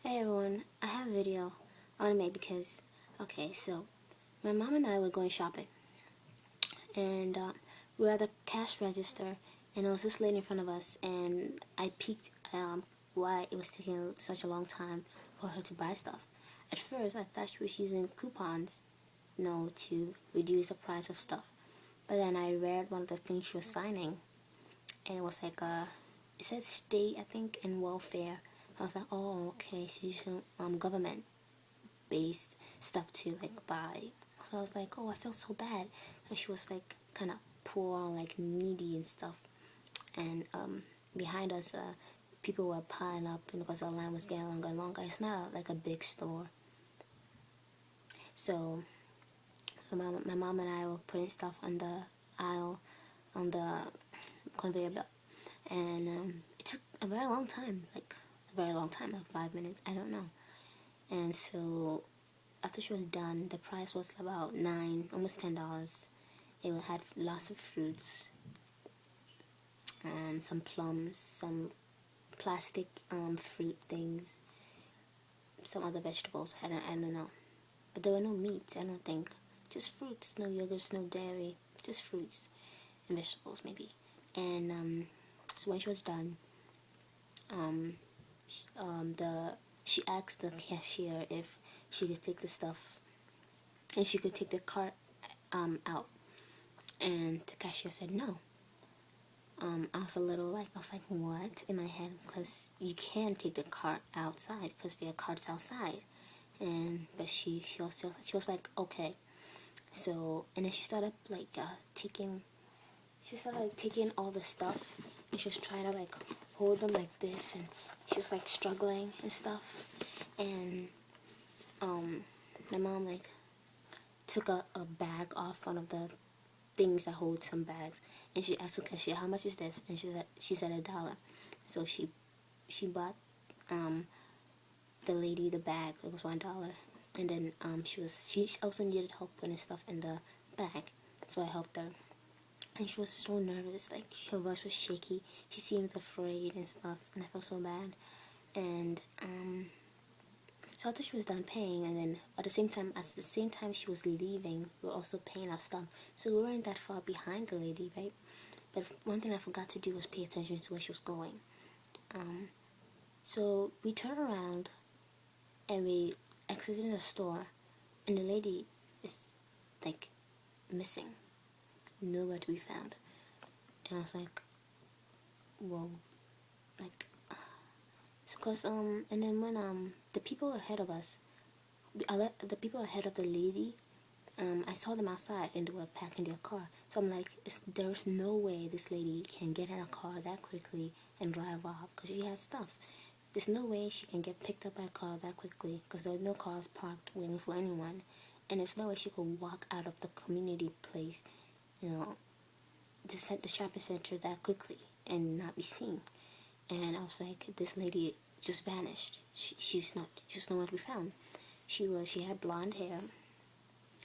Hey everyone, I have a video I want to make because, okay, so my mom and I were going shopping and we were at the cash register and there was this lady in front of us and I peeked why it was taking such a long time for her to buy stuff. At first I thought she was using coupons, to reduce the price of stuff. But then I read one of the things she was signing and it was like it said state, I think, and welfare. I was like, oh, okay, she's using government based stuff to like buy. So I was like, oh, I felt so bad. And she was like kind of poor, like needy and stuff. And behind us, people were piling up because the line was getting longer and longer. It's not like a big store. So my mom and I were putting stuff on the aisle, on the conveyor belt. And it took a very long time, like 5 minutes, I don't know. And so after she was done, the price was about almost $10. It had lots of fruits, some plums, some plastic fruit things, some other vegetables. I don't know, but there were no meats. I don't think. Just fruits, no yogurts, no dairy, just fruits and vegetables maybe. And so when she was done, um, the she asked the cashier if she could take the stuff and she could take the cart out, and the cashier said no. I was a little like, I was like, what, in my head, because you can take the cart outside because there are carts outside. And but she was like, okay. So and then she started like taking all the stuff, and she was trying to like hold them like this, and she was like struggling and stuff. And my mom like took a bag off one of the things that hold some bags, and she asked the cashier, how much is this? And she said $1. So she bought the lady the bag. It was $1. And then she also needed help putting stuff in the bag, so I helped her. And she was so nervous, like her voice was shaky, she seemed afraid and stuff, and I felt so bad. And so after she was done paying, and then at the same time she was leaving, we were also paying our stuff. So we weren't that far behind the lady, right? But one thing I forgot to do was pay attention to where she was going. So we turned around and we exited the store, and the lady is like missing, nowhere to be found. And I was like, whoa, like, cause and then when the people ahead of us, the people ahead of the lady, I saw them outside and they were packing their car. So I'm like, there's no way this lady can get in a car that quickly and drive off because she has stuff. There's no way she can get picked up by a car that quickly because there are no cars parked waiting for anyone. And there's no way she could walk out of the community place, the shopping center that quickly and not be seen. And I was like, this lady just vanished. She's not just nowhere to be found. She had blonde hair.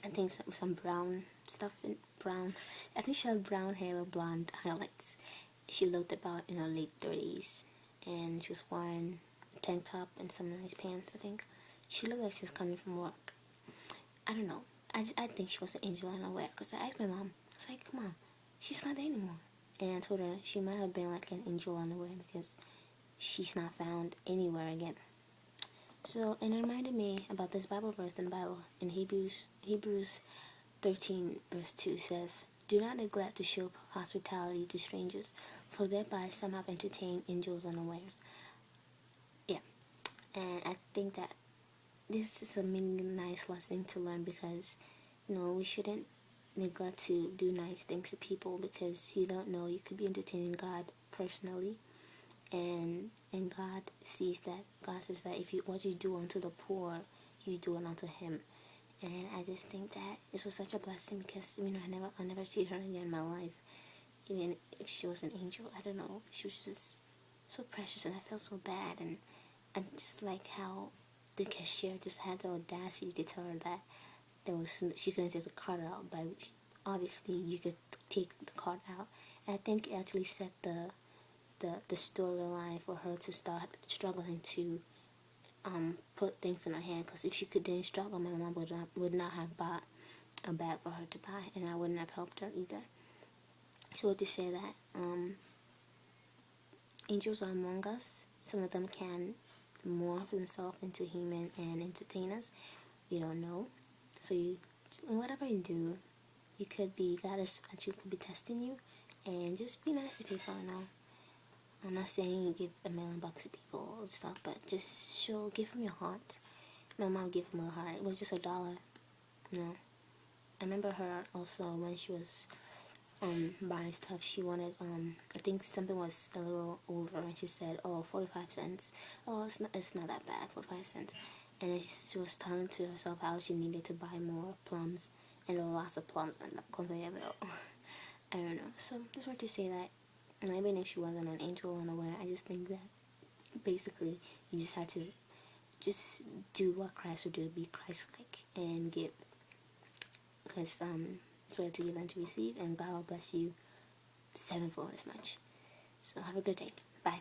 I think some brown stuff in brown. I think she had brown hair with blonde highlights. She looked about in her late 30s, and she was wearing a tank top and some nice pants. I think she looked like she was coming from work. I don't know. I think she was an angel unaware because I asked my mom. I was like, Mom, she's not there anymore. And I told her she might have been like an angel unaware because she's not found anywhere again. So, and it reminded me about this Bible verse in the Bible. In Hebrews 13 verse 2 says, do not neglect to show hospitality to strangers, for thereby some have entertained angels unawares. Yeah, and I think that this is a really nice lesson to learn because, we shouldn't neglect to do nice things to people because you don't know, you could be entertaining God personally, and God sees that. God says that if what you do unto the poor, you do it unto Him. And I just think that this was such a blessing because I'll never see her again in my life. Even if she was an angel, I don't know. She was just so precious, and I felt so bad. And I just like how the cashier just had the audacity to tell her that she couldn't take the card out. But obviously, you could take the card out. And I think it actually set the storyline for her to start struggling to put things in her hand, because if she could didn't struggle, my mom would not have bought a bag for her to buy, and I wouldn't have helped her either. So to say that angels are among us. Some of them can morph themselves into human and entertain us. We don't know. So whatever you do, you could be, God is actually could be testing you, and just be nice to people. I'm not saying you give $1,000,000 to people and stuff, but just give them your heart. My mom gave him her heart. It was just $1. I remember her also when she was buying stuff. She wanted I think something was a little over, and she said, "Oh, 45 cents. Oh, it's not that bad, 45 cents." And then she was talking to herself how she needed to buy more plums, and there were lots of plums on the conveyor belt. I don't know. So just want to say that, even if she wasn't an angel unaware, I just think that basically you just have to just do what Christ would do, be Christ-like, and give, because it's better to give than to receive, and God will bless you sevenfold as much. So have a good day. Bye.